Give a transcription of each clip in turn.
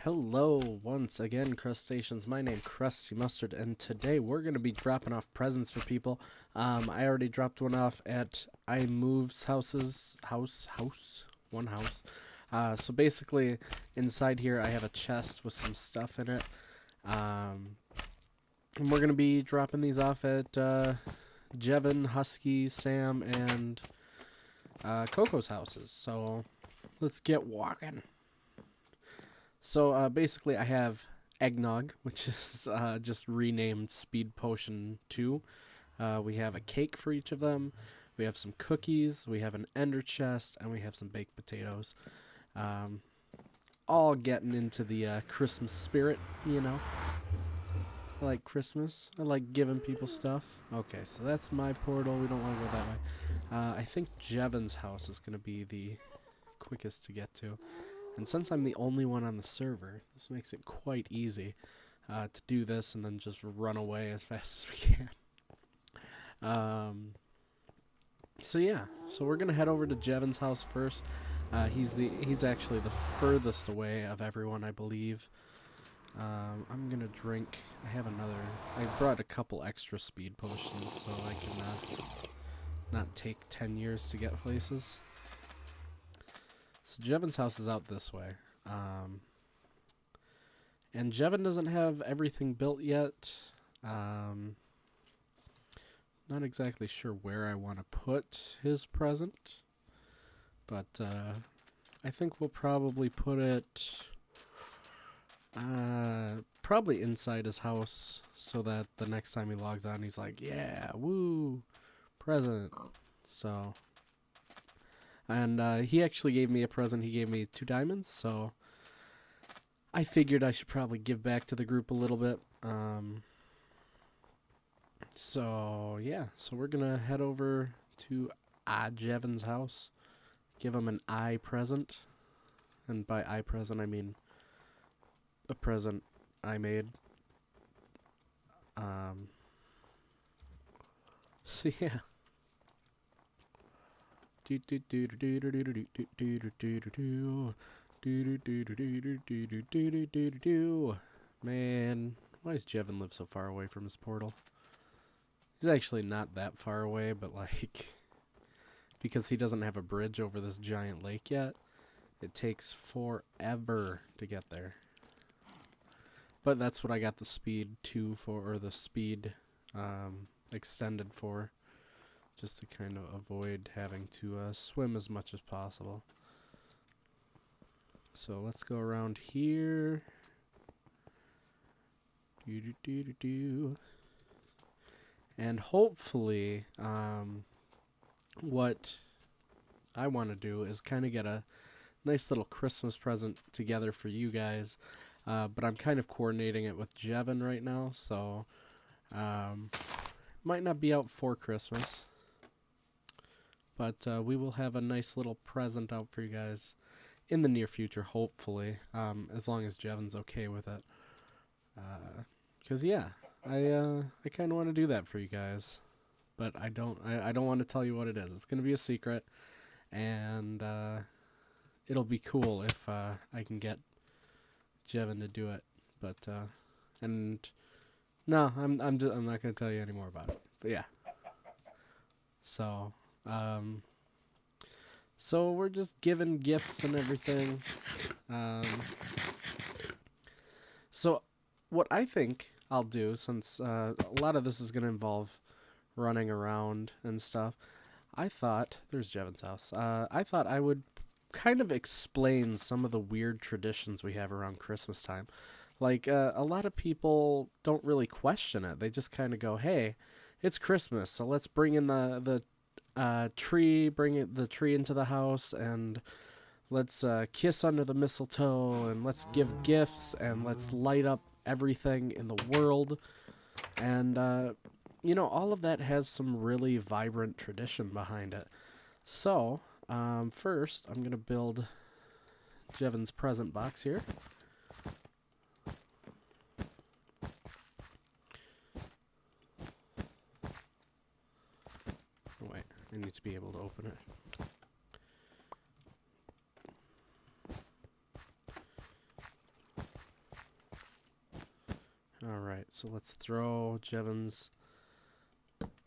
Hello, once again, crustaceans. My name CrustyMustard, and today we're going to be dropping off presents for people. I already dropped one off at I Move's one house. So basically, inside here I have a chest with some stuff in it. And we're going to be dropping these off at Jevin, Husky, Sam, and Coco's houses. So let's get walking. So basically I have eggnog, which is just renamed Speed Potion 2. We have a cake for each of them. We have some cookies. We have an ender chest. And we have some baked potatoes. All getting into the Christmas spirit, you know. I like Christmas. I like giving people stuff. Okay, so that's my portal. We don't want to go that way. I think Jevin's house is going to be the quickest to get to. And since I'm the only one on the server, this makes it quite easy to do this and then just run away as fast as we can. So yeah, so we're gonna head over to Jevin's house first. He's actually the furthest away of everyone, I believe. I'm gonna drink. I brought a couple extra speed potions so I can not take 10 years to get places. So Jevin's house is out this way. And Jevin doesn't have everything built yet. Not exactly sure where I want to put his present. But I think we'll probably put it probably inside his house so that the next time he logs on he's like, yeah, woo, present. So... And he actually gave me a present. He gave me 2 diamonds, so I figured I should probably give back to the group a little bit. So yeah, so we're gonna head over to Jevin's house, give him an eye present, and by eye present I mean a present I made. So yeah. Man, why does Jevin live so far away from his portal? He's actually not that far away, but like, because he doesn't have a bridge over this giant lake yet, it takes forever to get there. But that's what I got the speed 2 for, or the speed extended for. Just to kind of avoid having to swim as much as possible. So let's go around here. And hopefully, what I want to do is kind of get a nice little Christmas present together for you guys. But I'm kind of coordinating it with Jevin right now, so might not be out for Christmas. But we will have a nice little present out for you guys in the near future, hopefully, as long as Jevin's okay with it. Because yeah, I kind of want to do that for you guys, but I don't want to tell you what it is. It's gonna be a secret, and it'll be cool if I can get Jevin to do it. But and no, I'm not gonna tell you any more about it. But yeah, so. So we're just giving gifts and everything. So what I think I'll do, since a lot of this is going to involve running around and stuff, I thought, there's Jevin's house, I thought I would kind of explain some of the weird traditions we have around Christmas time. Like, a lot of people don't really question it. They just kind of go, hey, it's Christmas, so let's bring in the tree, bring the tree into the house, and let's kiss under the mistletoe, and let's give gifts, and let's light up everything in the world. And you know, all of that has some really vibrant tradition behind it. So first I'm gonna build Jevin's present box here. I need to be able to open it. All right, so let's throw Jevin's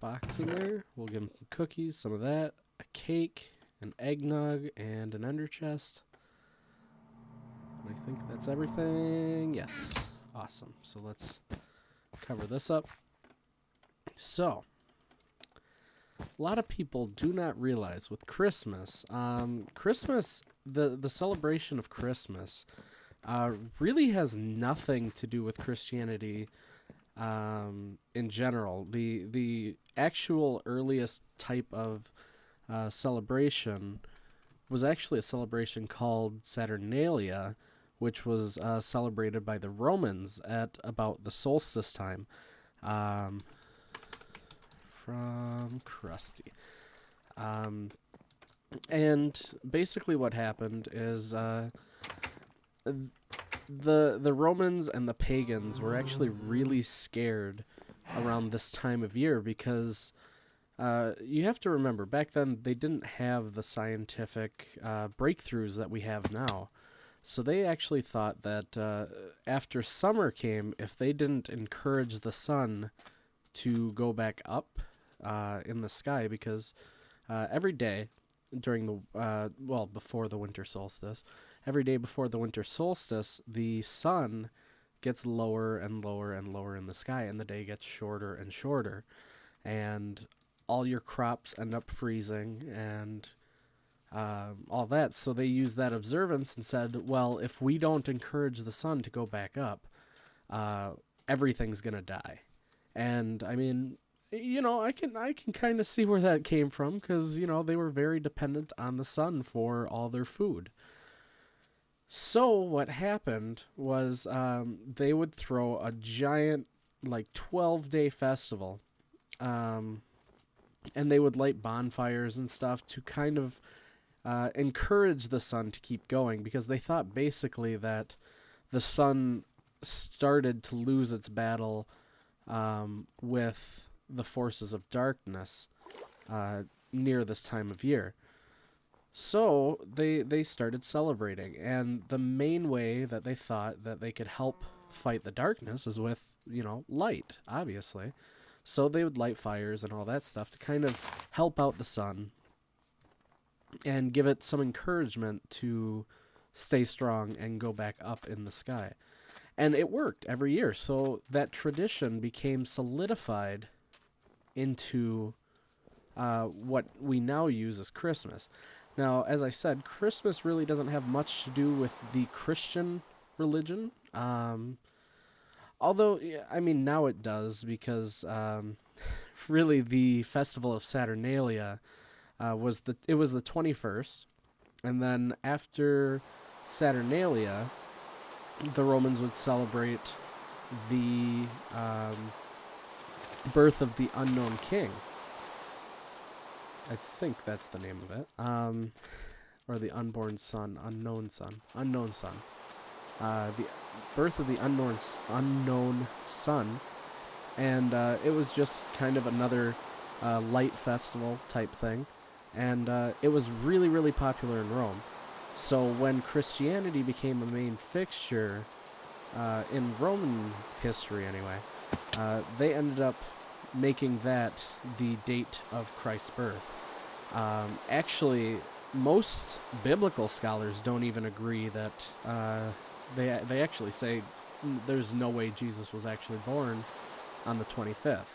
box in there. We'll give him some cookies, some of that, a cake, an eggnog, and an ender chest. And I think that's everything. Yes. Awesome. So let's cover this up. So, a lot of people do not realize with Christmas, the celebration of Christmas really has nothing to do with Christianity in general. The actual earliest type of celebration was actually a celebration called Saturnalia, which was celebrated by the Romans at about the solstice time. From Krusty. And basically what happened is the Romans and the pagans were actually really scared around this time of year because you have to remember, back then they didn't have the scientific breakthroughs that we have now. So they actually thought that after summer came, if they didn't encourage the sun to go back up in the sky, because every day during the, before the winter solstice, every day before the winter solstice, the sun gets lower and lower and lower in the sky, and the day gets shorter and shorter. And all your crops end up freezing and all that. So they used that observance and said, well, if we don't encourage the sun to go back up, everything's going to die. And I mean, I can kind of see where that came from because, they were very dependent on the sun for all their food. So what happened was they would throw a giant, 12-day festival. And they would light bonfires and stuff to kind of encourage the sun to keep going, because they thought basically that the sun started to lose its battle with the forces of darkness near this time of year. So they started celebrating, and the main way that they thought that they could help fight the darkness is with, light, obviously. So they would light fires and all that stuff to kind of help out the sun and give it some encouragement to stay strong and go back up in the sky. And it worked every year. So that tradition became solidified into what we now use as Christmas. Now, as I said, Christmas really doesn't have much to do with the Christian religion. Although, now it does, because really the festival of Saturnalia was the 21st, and then after Saturnalia, the Romans would celebrate the birth of the unknown king. I think that's the name of it. Or the unborn son, unknown son. The birth of the unknown son. And it was just kind of another light festival type thing. And it was really, really popular in Rome. So when Christianity became a main fixture in Roman history anyway, they ended up making that the date of Christ's birth. Actually, most biblical scholars don't even agree that they actually say there's no way Jesus was actually born on the 25th.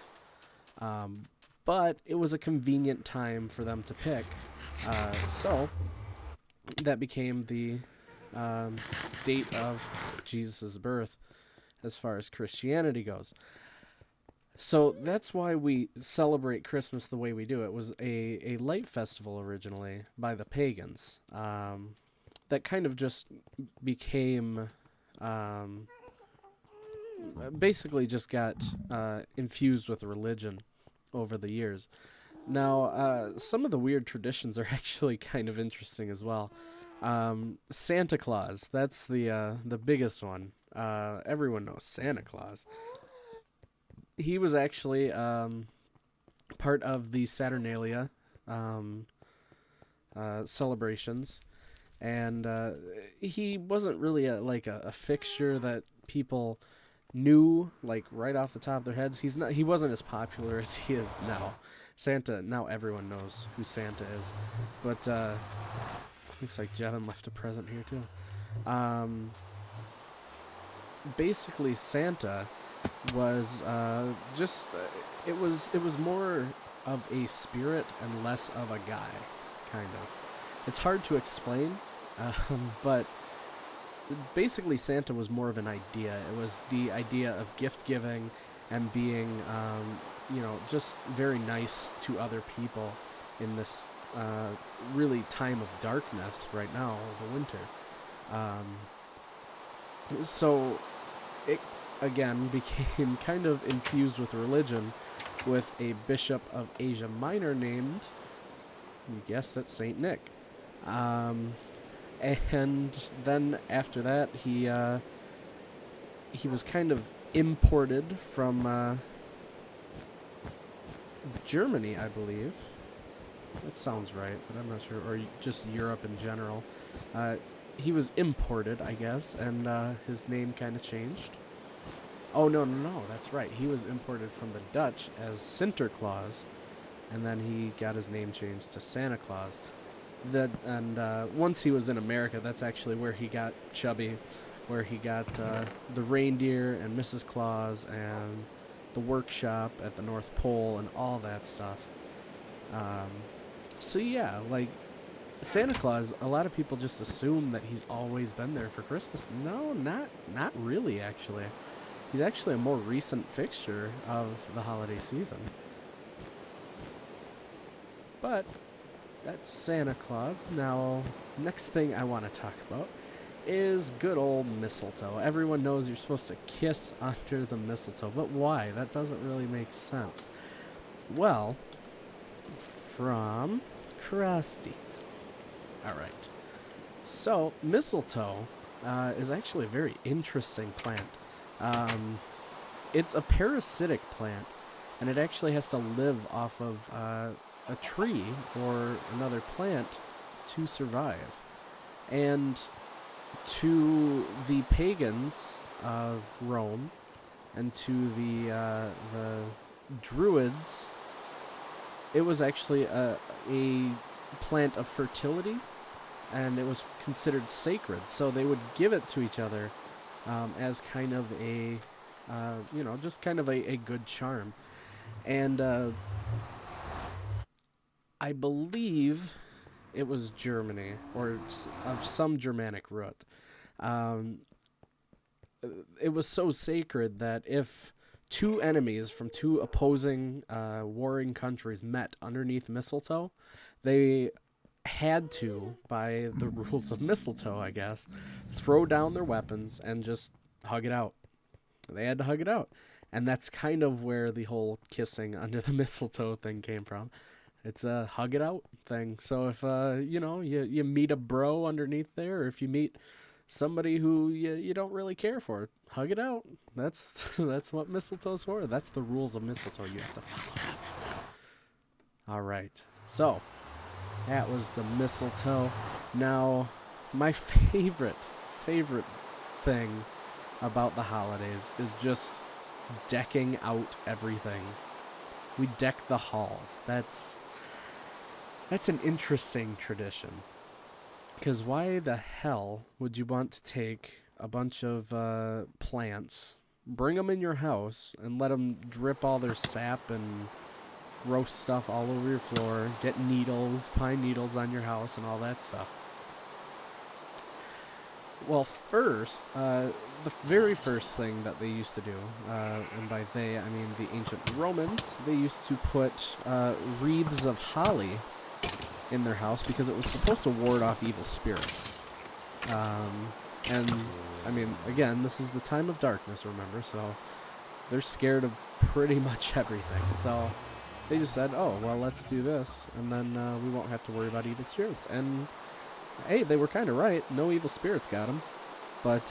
But it was a convenient time for them to pick. So that became the date of Jesus' birth as far as Christianity goes. So that's why we celebrate Christmas the way we do. It was a light festival originally by the pagans that kind of just became, basically just got infused with religion over the years. Now, some of the weird traditions are actually kind of interesting as well. Santa Claus, that's the biggest one. Everyone knows Santa Claus. He was actually part of the Saturnalia celebrations, and he wasn't really a fixture that people knew like right off the top of their heads. He wasn't as popular as he is now. Santa, now everyone knows who Santa is. But looks like Jevin left a present here too. Basically Santa was just it was more of a spirit and less of a guy, kind of. It's hard to explain, but basically Santa was more of an idea. It was the idea of gift giving and being, just very nice to other people in this really time of darkness right now, the winter. So it again became kind of infused with religion, with a bishop of Asia Minor named, you guessed it, Saint Nick. And then after that, he was kind of imported from Germany, I believe. That sounds right, but I'm not sure. Or just Europe in general. He was imported, I guess, and his name kind of changed. Oh, no, that's right. He was imported from the Dutch as Sinterklaas, and then he got his name changed to Santa Claus. Once he was in America, that's actually where he got chubby, where he got the reindeer and Mrs. Claus and the workshop at the North Pole and all that stuff. So yeah, like Santa Claus, a lot of people just assume that he's always been there for Christmas. No, not really, actually. He's actually a more recent fixture of the holiday season. But that's Santa Claus. Now, next thing I want to talk about is good old mistletoe. Everyone knows you're supposed to kiss under the mistletoe, but why? That doesn't really make sense. Well, from Krusty. Alright. So, mistletoe is actually a very interesting plant. It's a parasitic plant, and it actually has to live off of a tree or another plant to survive. And to the pagans of Rome and to the Druids, it was actually a plant of fertility, and it was considered sacred. So they would give it to each other as kind of a, just kind of a good charm. And I believe it was Germany, or of some Germanic root. It was so sacred that if two enemies from two opposing warring countries met underneath mistletoe, they had to, by the rules of mistletoe, I guess, throw down their weapons and just hug it out. They had to hug it out. And that's kind of where the whole kissing under the mistletoe thing came from. It's a hug it out thing. So if, you meet a bro underneath there, or if you meet somebody who you don't really care for, hug it out. That's what mistletoe's for. That's the rules of mistletoe you have to follow. All right. So that was the mistletoe. Now, my favorite thing about the holidays is just decking out everything. We deck the halls. That's an interesting tradition. Because why the hell would you want to take a bunch of plants, bring them in your house, and let them drip all their sap and gross stuff all over your floor, get needles, pine needles on your house, and all that stuff? Well, first, the very first thing that they used to do, and by they, I mean the ancient Romans, they used to put wreaths of holly in their house because it was supposed to ward off evil spirits. And, I mean, again, this is the time of darkness, remember, so they're scared of pretty much everything. So they just said, oh, well, let's do this, and then we won't have to worry about evil spirits. And hey, they were kind of right. No evil spirits got them. But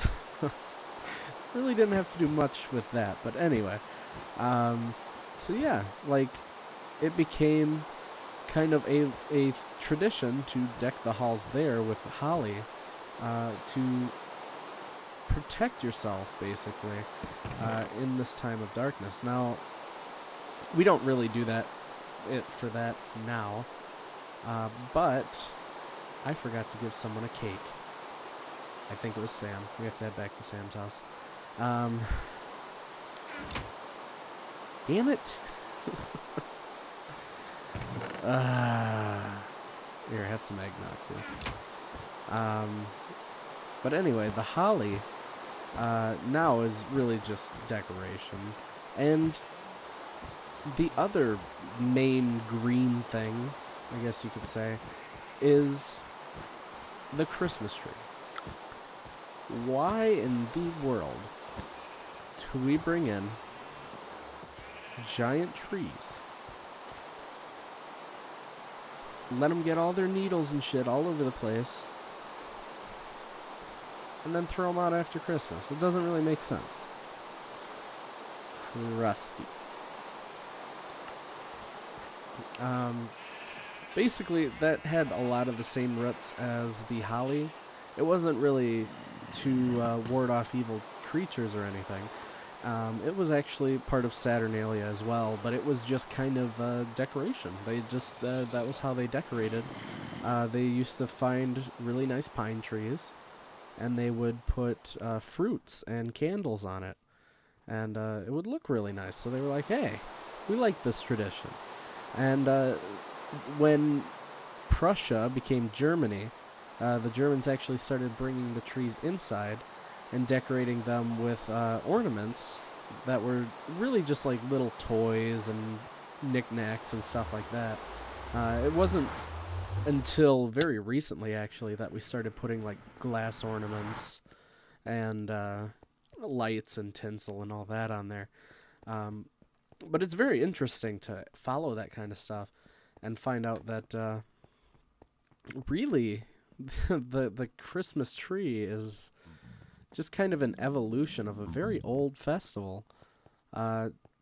really didn't have to do much with that. But anyway. So yeah, like, it became kind of a tradition to deck the halls there with holly to protect yourself, basically, in this time of darkness. Now, we don't really do that for that now, but I forgot to give someone a cake. I think it was Sam. We have to head back to Sam's house. Damn it! Here, have some eggnog too. But anyway, the holly now is really just decoration. And the other main green thing, I guess you could say, is the Christmas tree. Why in the world do we bring in giant trees? Let them get all their needles and shit all over the place, and then throw them out after Christmas. It doesn't really make sense. Rusty. Basically, that had a lot of the same roots as the holly. It wasn't really to ward off evil creatures or anything. It was actually part of Saturnalia as well, but it was just kind of decoration. They just, that was how they decorated. They used to find really nice pine trees, and they would put fruits and candles on it, and it would look really nice. So they were like, hey, we like this tradition. And when Prussia became Germany, the Germans actually started bringing the trees inside and decorating them with ornaments that were really just like little toys and knickknacks and stuff like that. It wasn't until very recently, actually, that we started putting like glass ornaments and lights and tinsel and all that on there. But it's very interesting to follow that kind of stuff and find out that really the Christmas tree is just kind of an evolution of a very old festival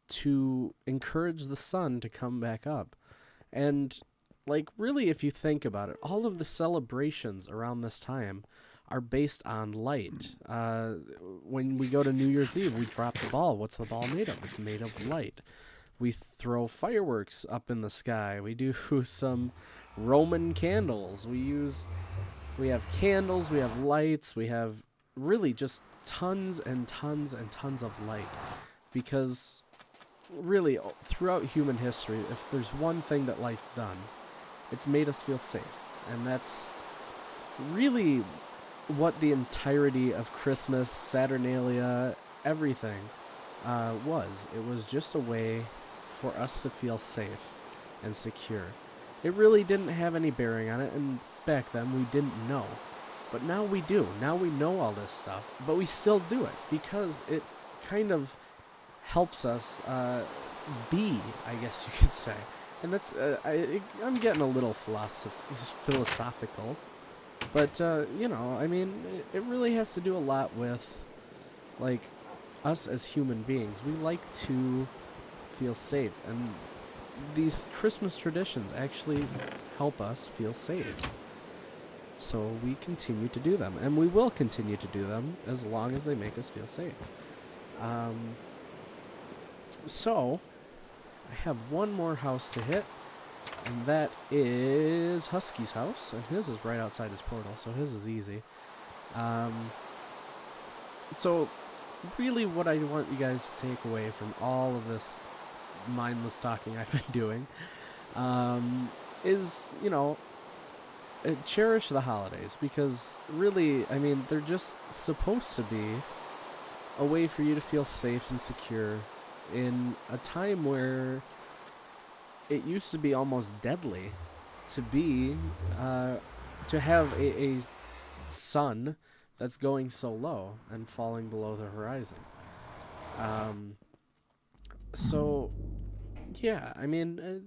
to encourage the sun to come back up. And, like, really, if you think about it, all of the celebrations around this time are based on light. When we go to New Year's Eve, we drop the ball. What's the ball made of? It's made of light. We throw fireworks up in the sky. We do some Roman candles. We have candles, we have lights, we have really just tons and tons and tons of light. Because really, throughout human history, if there's one thing that light's done, it's made us feel safe. And that's really what the entirety of Christmas, Saturnalia, everything was. It was just a way for us to feel safe and secure. It really didn't have any bearing on it, and back then we didn't know. But now we do. Now we know all this stuff, but we still do it because it kind of helps us be, I guess you could say. And that's, I'm getting a little philosophical, but, you know, I mean, it really has to do a lot with, like, us as human beings. We like to feel safe, and these Christmas traditions actually help us feel safe. So we continue to do them, and we will continue to do them as long as they make us feel safe. So I have one more house to hit, and that is Husky's house, and his is right outside his portal, so his is easy. So really what I want you guys to take away from all of this mindless talking I've been doing is, you know, cherish the holidays, because really, I mean, they're just supposed to be a way for you to feel safe and secure in a time where it used to be almost deadly to be to have a sun that's going so low and falling below the horizon. So yeah, I mean,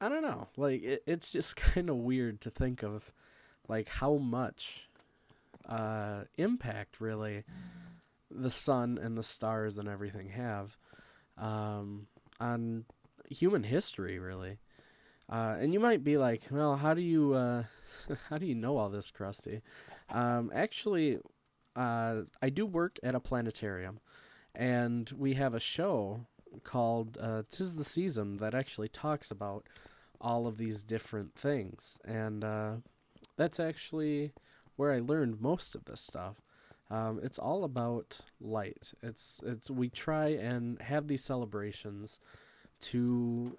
I don't know, like, it's just kind of weird to think of, like, how much impact, really, the sun and the stars and everything have on human history, really. And you might be like, well, how do you how do you know all this, Krusty? Actually, I do work at a planetarium, and we have a show called "Tis the Season" that actually talks about all of these different things, and that's actually where I learned most of this stuff. It's all about light. It's we try and have these celebrations to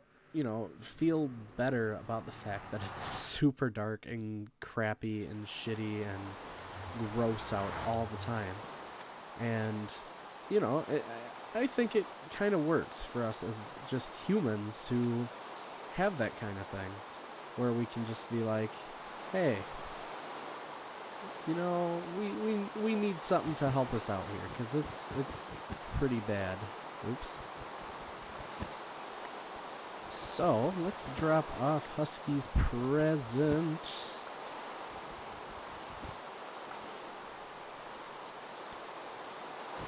feel better about the fact that it's super dark and crappy and shitty and gross out all the time. And I think it kind of works for us as just humans who have that kind of thing, where we can just be like, hey, we need something to help us out here, because it's pretty bad. Oops. So, let's drop off Husky's present.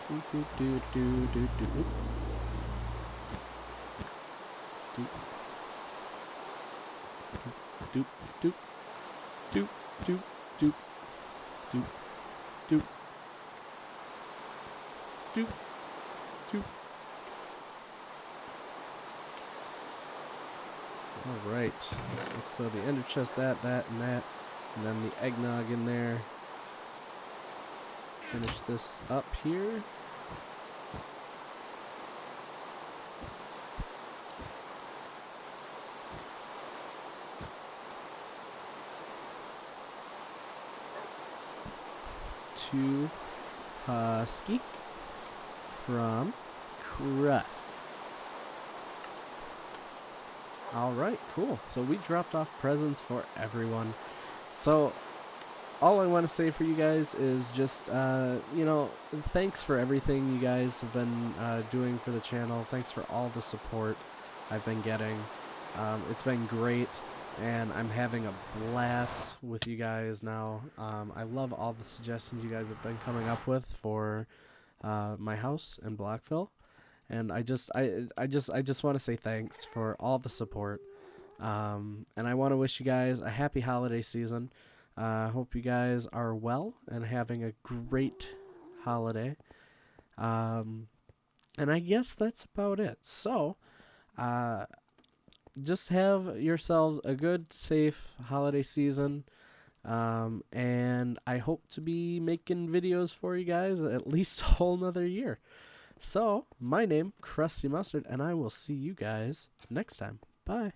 Do do do do do do. Doop doop doop doop doop doop doop doop doop. All right, let's throw the ender chest, that, and that, and then the eggnog in there. Finish this up here. To Husky from Crust. Alright, cool. So we dropped off presents for everyone. So all I want to say for you guys is just, thanks for everything you guys have been doing for the channel. Thanks for all the support I've been getting. It's been great, and I'm having a blast with you guys now. I love all the suggestions you guys have been coming up with for my house in Blockville. And I just want to say thanks for all the support. And I want to wish you guys a happy holiday season. Hope you guys are well and having a great holiday. And I guess that's about it. So, just have yourselves a good, safe holiday season. And I hope to be making videos for you guys at least a whole nother year. So, my name, CrustyMustard, and I will see you guys next time. Bye.